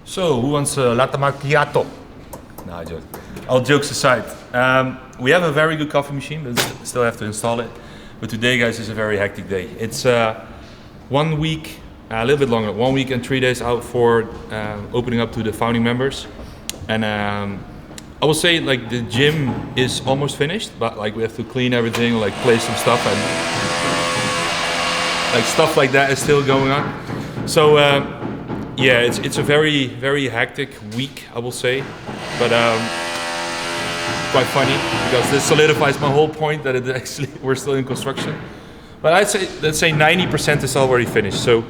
So, who wants a latte macchiato? No, I joke. All jokes aside, we have a very good coffee machine, but still have to install it. But today, guys, is a very hectic day. It's 1 week, a little bit longer, 1 week and 3 days out for opening up to the founding members. And I will say, like, the gym is almost finished, but like we have to clean everything, like place some stuff, and like stuff like that is still going on. So yeah, it's a very hectic week, I will say, but quite funny because this solidifies my whole point that it actually we're still in construction. But let's say 90% is already finished. So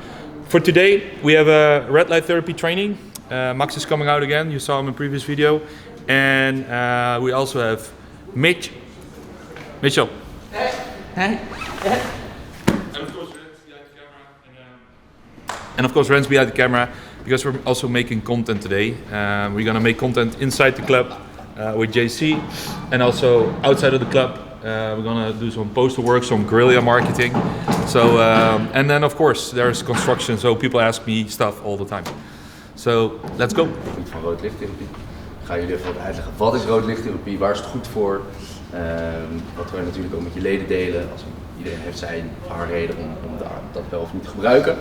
for today we have a red light therapy training. Max is coming out again. You saw him in previous video, and we also have Mitchell. Hey. And of course, Rens behind the camera, because we're also making content today. We're gonna make content inside the club with JC, and also outside of the club. We're gonna do some poster work, some guerrilla marketing. So, and then of course there's construction. So people ask me stuff all the time. So let's go. Van rood lichttherapie. Ik ga jullie even uitleggen wat is rood lichttherapie, waar is het goed voor. Wat we natuurlijk ook met je leden delen. Iedereen heeft zijn of haar reden om dat wel of niet te gebruiken.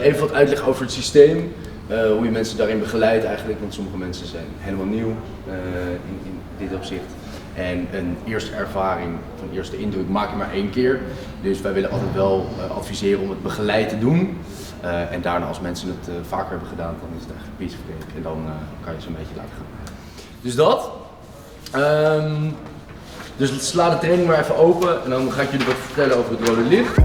Even wat uitleg over het systeem. Hoe je mensen daarin begeleidt eigenlijk, want sommige mensen zijn helemaal nieuw in dit opzicht. En een eerste ervaring, of een eerste indruk maak je maar 1 keer. Dus wij willen altijd wel adviseren om het begeleid te doen. En daarna, als mensen het vaker hebben gedaan, dan is het eigenlijk piece of cake. En dan kan je ze een beetje laten gaan. Dus dat. Dus sla de training maar even open en dan ga ik jullie wat vertellen over het rode licht.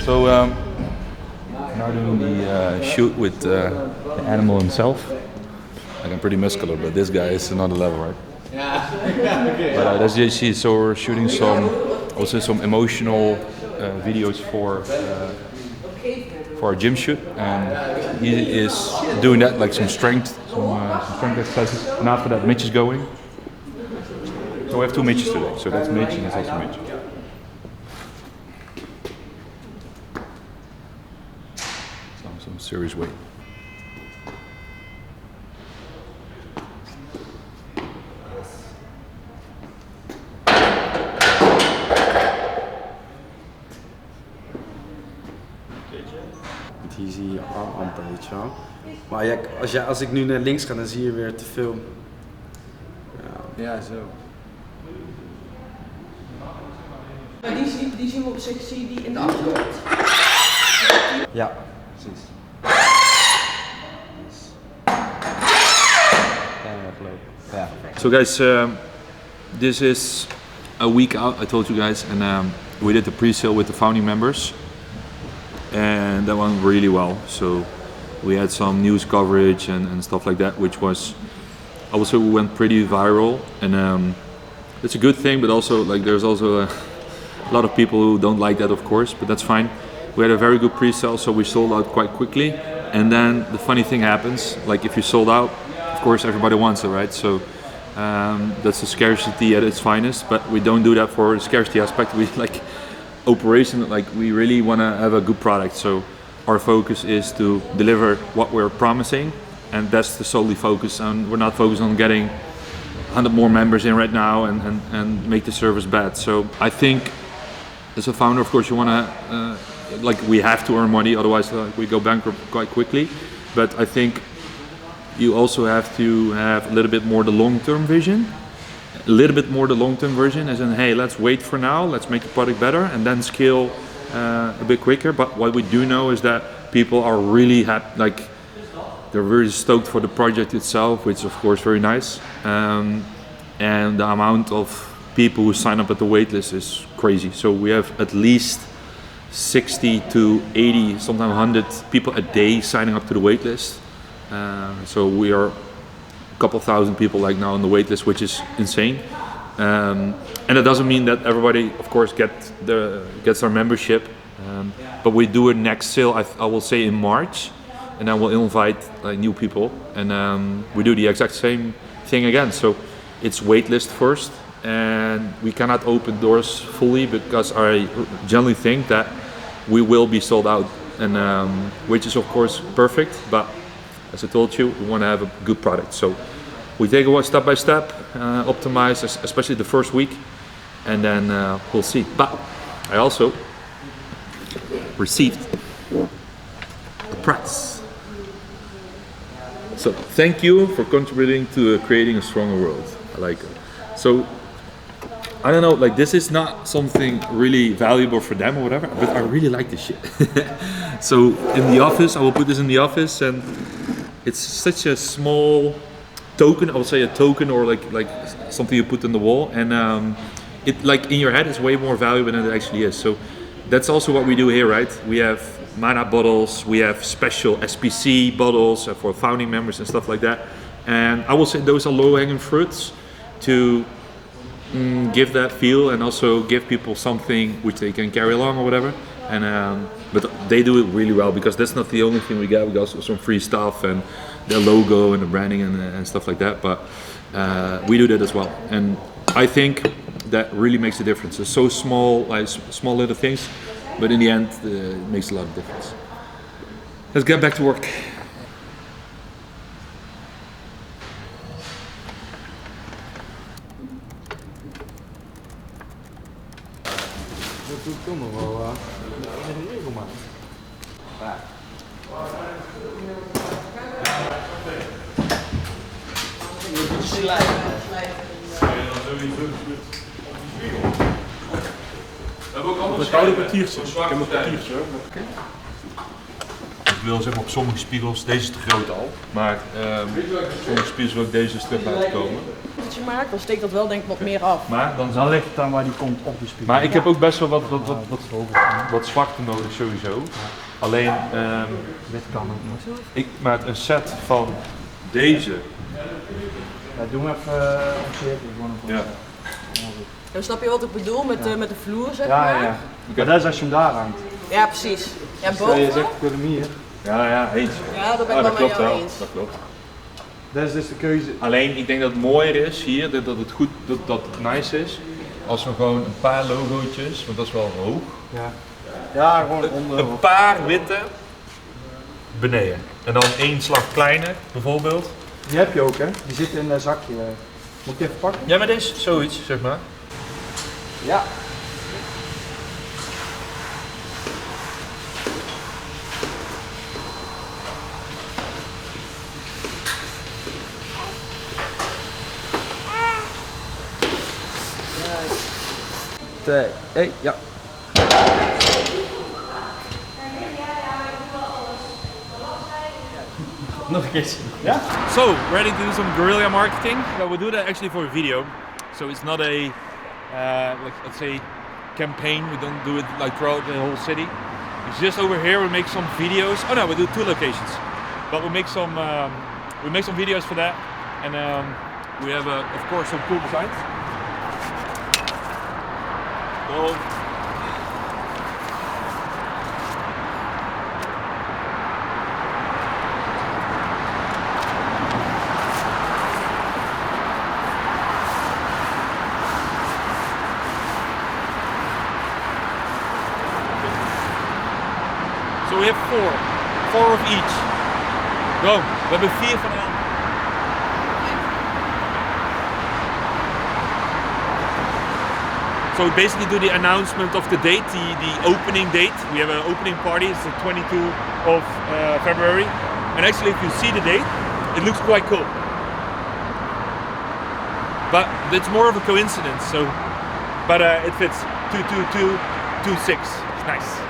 So now doing the shoot with the animal himself. Like, I'm pretty muscular, but this guy is another level, right? Yeah. But that's JC. So we're shooting some emotional videos for our gym shoot, and he is doing that, like some strength exercises. And after that, Mitch is going. So we have 2 Mitches today. So that's Mitch and that's also Mitch. Some serious weight. Hier zie je je armamper, weet je wel. Maar als ik nu naar links ga, dan zie je weer te veel. Ja, zo. Maar die zien we op zich, zie je die in de achtergrond? Ja, precies. Ja. So guys, this is a week out, I told you guys, and we did the pre-sale with the founding members, and that went really well. So we had some news coverage and stuff like that, which was, I would say, we went pretty viral, and it's a good thing, but also like there's also a lot of people who don't like that, of course, but that's fine. We had a very good pre-sale, so we sold out quite quickly, and then the funny thing happens, like if you sold out, of course everybody wants it, right? So that's the scarcity at its finest, but we don't do that for the scarcity aspect. We like operation, like we really want to have a good product, so our focus is to deliver what we're promising, and that's the solely focus, and we're not focused on getting 100 more members in right now and make the service bad. So I think as a founder, of course, you want to like we have to earn money, otherwise we go bankrupt quite quickly. But I think you also have to have a little bit more the long-term vision, a little bit more the long-term version, as in, hey, let's wait for now, let's make the product better, and then scale a bit quicker. But what we do know is that people are really happy, like they're very stoked for the project itself, which is of course very nice. And the amount of people who sign up at the waitlist is crazy. So we have at least 60 to 80, sometimes 100 people a day signing up to the waitlist. So we are a couple thousand people like now on the waitlist, which is insane. And that doesn't mean that everybody, of course, gets our membership. But we do a next sale, I will say in March, and then we'll invite new people, and we do the exact same thing again. So it's waitlist first, and we cannot open doors fully because I generally think that we will be sold out, and which is of course perfect. But as I told you, we want to have a good product. So we take it step by step, optimize, especially the first week, and then we'll see. But I also received a prize. So thank you for contributing to creating a stronger world. I like it. So I don't know, like this is not something really valuable for them or whatever, but I really like this shit. So in the office, I will put this in the office, and it's such a small token. I would say a token, or like something you put on the wall, and it like in your head is way more valuable than it actually is. So that's also what we do here, right? We have Mana bottles, we have special SPC bottles for founding members and stuff like that. And I will say those are low-hanging fruits to give that feel and also give people something which they can carry along or whatever. And but they do it really well, because that's not the only thing we get. We got also some free stuff and the logo and the branding and stuff like that. But we do that as well, and I think that really makes a difference. It's so small, like small little things, but in the end, it makes a lot of difference. Let's get back to work. Dat doe ik toch nog wel regelmatig. Ja. We hebben ook allemaal een koude kwartiertje. Ik heb een kwartiertje. Ik wil zeg maar op sommige spiegels, deze is te groot al, maar sommige spiegels wil ik deze terug laten komen. Als je maakt, dan steekt dat wel denk ik wat meer af. Maar Dan ligt het aan waar die komt op de spiegel. Maar ik heb ook best wel wat zwakte nodig sowieso. Alleen, Dit kan ook nog. maar een set van deze. Ja, doe hem even een cirkel. Ja. Dan snap je wat ik bedoel met de vloer, zeg Ja, maar? ja. Maar dat is als je hem daar hangt. Ja, precies. Ja, Stel je boven? zegt ik wil hem hier. Ja, eens. Ja, dat ben ik dat wel klopt met jou wel. eens. Dat klopt. Dat is dus de keuze. Alleen, ik denk dat het mooier is hier, dat het goed, dat het nice is, als we gewoon een paar logootjes, want dat is wel hoog. Ja, ja gewoon onder. Een paar witte beneden. En dan één slag kleiner, bijvoorbeeld. Die heb je ook, hè? Die zit in een zakje. Moet ik even pakken? Ja, maar dit is zoiets, zeg maar. Ja. Twee, hey, ja. Nog een keertje. Ja? So, ready to do some guerrilla marketing? Well, we do that actually for a video. So it's not a, like, let's say, campaign. We don't do it like throughout the whole city. It's just over here. We make some videos. Oh no, we do 2 locations, but we make some videos for that, and we have of course some cool designs. Well, so we have 4 of each. Go, we hebben 4 van elk. So we basically do the announcement of the date, the opening date. We have an opening party, it's the 22nd of February. And actually if you see the date, it looks quite cool. But it's more of a coincidence, so, but it fits, 22226, it's nice.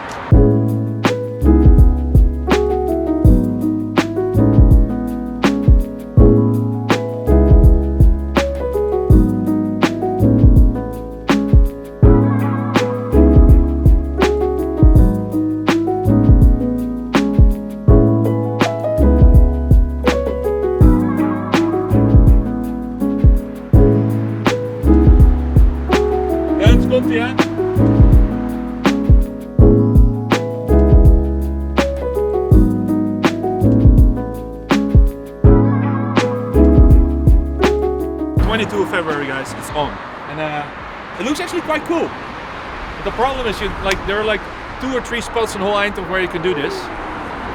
2 of February, guys. It's on, and it looks actually quite cool. But the problem is, there are like 2 or 3 spots in whole Eindhoven where you can do this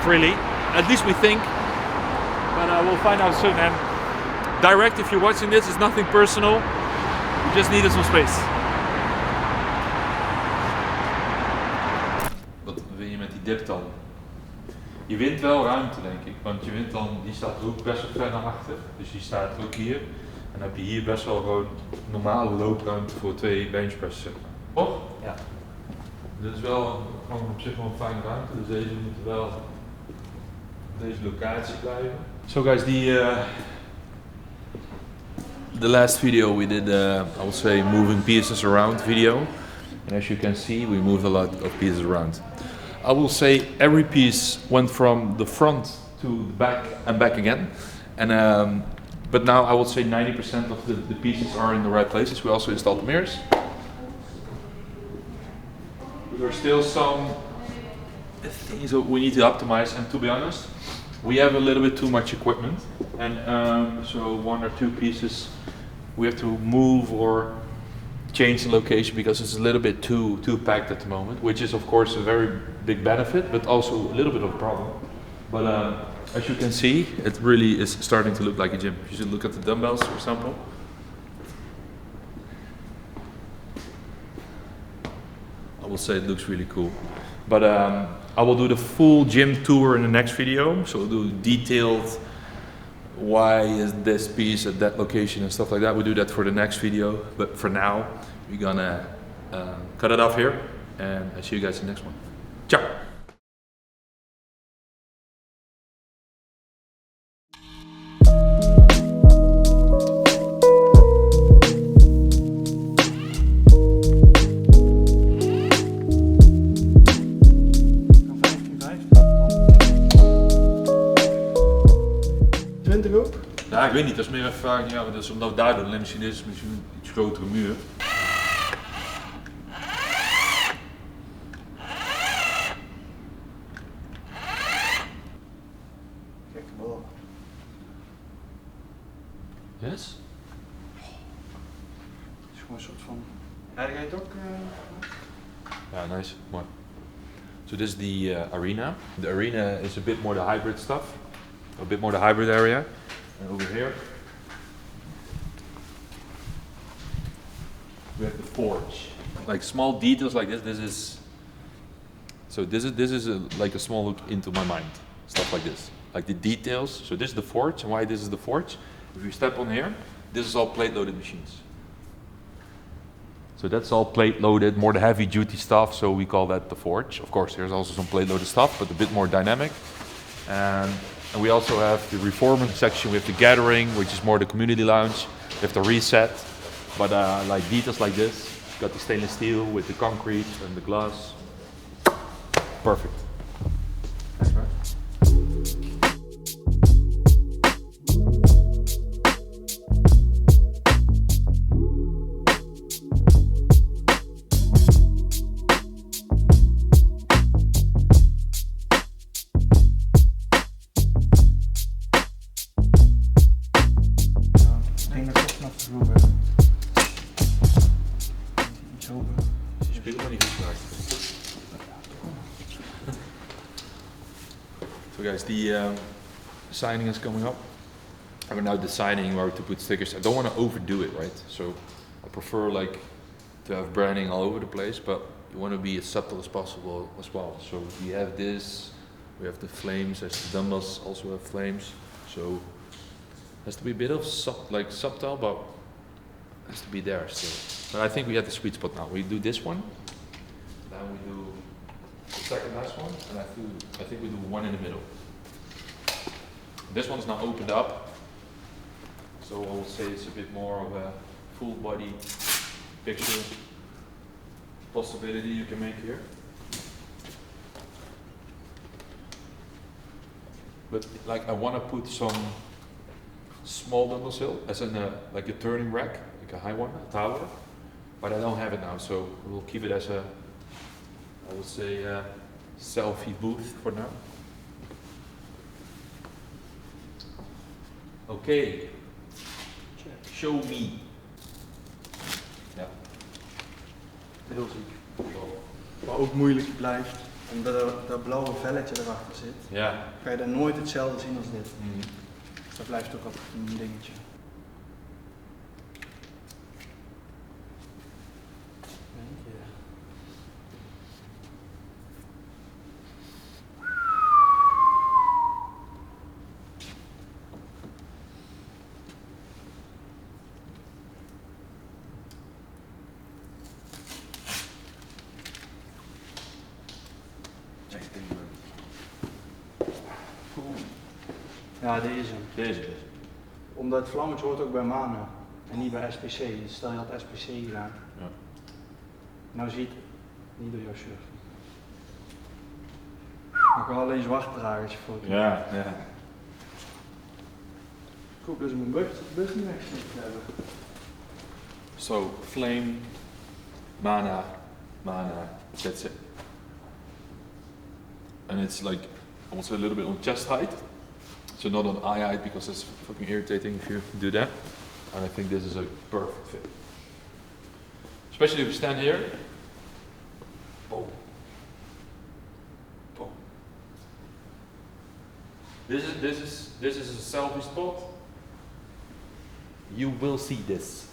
freely. At least we think, but we'll find out soon. And direct, if you're watching this, it's nothing personal. We just needed some space. Wat wil je met die dip dan? Je wint wel ruimte, denk ik, want je wint dan, die staat ook best wel ver naar achter, dus die staat ook hier. En dan heb je hier best wel gewoon normale loopruimte voor 2 benchpresses, zeg maar. Toch? Ja. Dit is wel gewoon op zich wel een fijne ruimte, dus deze moeten wel op deze locatie blijven. So guys, the last video we did, I would say, moving pieces around video. And as you can see, we moved a lot of pieces around. I will say every piece went from the front to the back and back again. And but now I would say 90% of the pieces are in the right places. We also installed the mirrors. There are still some things that we need to optimize, and to be honest, we have a little bit too much equipment, and so 1 or 2 pieces we have to move or change the location because it's a little bit too packed at the moment, which is of course a very big benefit, but also a little bit of a problem. But as you can see, it really is starting to look like a gym. You should look at the dumbbells, for example. I will say it looks really cool. But I will do the full gym tour in the next video, so we'll do detailed why is this piece at that location and stuff like that. We'll do that for the next video, but for now we're gonna cut it off here, and I'll see you guys in the next one. Ciao! Ja, ik weet niet, dat is meer ervaring. Ja, dat is omdat we daar doen. Alleen misschien is het misschien een iets grotere muur. Gekke bal. Yes? Het is gewoon een soort van... Ja, ga je het ook... Yeah, nice. Mooi. So this is the arena. The arena is a bit more the hybrid stuff. A bit more the hybrid area. And over here we have the forge. Like small details like this. This is like a small look into my mind. Stuff like this. Like the details. So this is the forge, and why this is the forge. If you step on here, this is all plate loaded machines. So that's all plate loaded, more the heavy duty stuff, so we call that the forge. Of course, there's also some plate loaded stuff, but a bit more dynamic. And we also have the reformer section, we have the gathering, which is more the community lounge. We have the reset, but like details like this. Got the stainless steel with the concrete and the glass. Perfect. Thanks, man. So guys, the signing is coming up. And we're now deciding where to put stickers. I don't want to overdo it, right? So I prefer like to have branding all over the place, but you want to be as subtle as possible as well. So we have this, we have the flames, as the dumbbells also have flames. So it has to be a bit of subtle, but it has to be there still. But I think we have the sweet spot now. We do this one, then we do the second last one, and I think we do one in the middle. This one's now opened up, so I will say it's a bit more of a full body picture possibility you can make here. But like I want to put some small dumbbell hill as in like a turning rack, like a high one, a tower, but I don't have it now, so we'll keep it as a, I would say, selfie booth for now. Okay, show me. Heel ziek. Wat ook moeilijk blijft, omdat er dat blauwe velletje erachter zit, Ja. kan je daar nooit hetzelfde zien als dit. Dus dat blijft toch altijd een dingetje. Ja, deze. Deze. Omdat het vlammetje hoort ook bij manen en niet bij SPC. Dus stel je had SPC gedaan. Ja. Nou zie je het niet door jouw shirt. Maar gewoon alleen zwart dragen als je foto. Ja, ja. Ik hoop dat ze mijn bug niet wegsnitten hebben. So, flame, mana, that's it. And it's like also a little bit on chest height. So not on eye height because it's fucking irritating if you do that. And I think this is a perfect fit. Especially if you stand here. Boom. Boom. This is a selfie spot. You will see this.